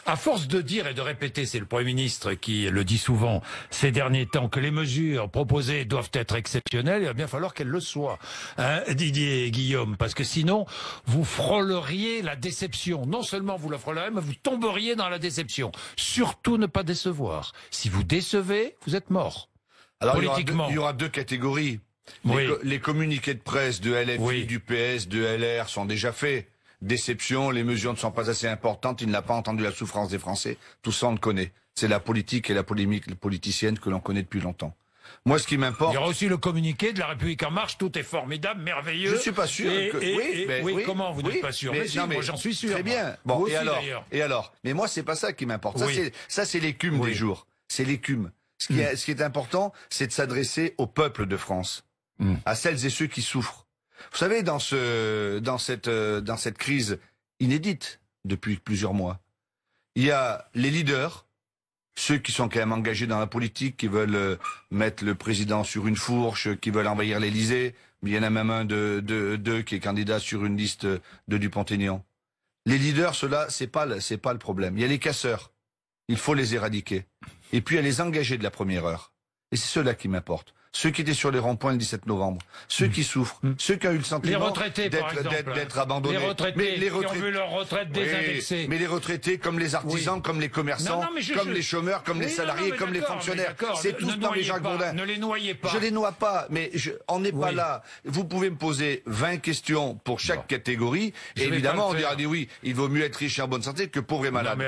À force de dire et de répéter, c'est le Premier ministre qui le dit souvent ces derniers temps, que les mesures proposées doivent être exceptionnelles, il va bien falloir qu'elles le soient, hein, Didier et Guillaume, parce que sinon, vous frôleriez la déception. Non seulement vous la frôleriez, mais vous tomberiez dans la déception. Surtout ne pas décevoir. Si vous décevez, vous êtes mort. Alors, politiquement. il y aura deux catégories. Oui. Les communiqués de presse de LFI, Oui. du PS, de LR sont déjà faits. Déception, les mesures ne sont pas assez importantes, il n'a pas entendu la souffrance des Français. Tout ça, on le connaît. C'est la politique et la polémique politicienne que l'on connaît depuis longtemps. Moi, ce qui m'importe... Il y aura aussi le communiqué de la République En Marche, tout est formidable, merveilleux. Je suis pas sûr. Oui, comment vous n'êtes pas sûr? Mais si, non, moi j'en suis sûr. Très bien. Bon, Bon, aussi, et alors? Mais moi, c'est pas ça qui m'importe. Oui. Ça, c'est l'écume des jours. C'est l'écume. Ce qui est important, c'est de s'adresser au peuple de France, à celles et ceux qui souffrent. Vous savez, dans cette crise inédite depuis plusieurs mois, il y a les leaders, ceux qui sont quand même engagés dans la politique, qui veulent mettre le président sur une fourche, qui veulent envahir l'Élysée. Il y en a même un d'eux qui est candidat sur une liste de Dupont-Aignan. Les leaders, ceux-là, c'est pas le problème. Il y a les casseurs. Il faut les éradiquer. Et puis il y a les engagés de la première heure. Et c'est ceux-là qui m'importent. Ceux qui étaient sur les ronds-points le 17 novembre. Ceux qui souffrent. Ceux qui ont eu le sentiment d'être abandonnés. Les retraités qui ont vu leur retraite désindexée. Mais les retraités, comme les artisans, comme les commerçants, comme les chômeurs, comme les salariés, comme les fonctionnaires. C'est tous dans les Jacques Bourdin. Ne les noyez pas. Je les noie pas, mais on n'est pas là. Vous pouvez me poser 20 questions pour chaque catégorie. Et évidemment, on dira oui, il vaut mieux être riche et en bonne santé que pauvre et malade.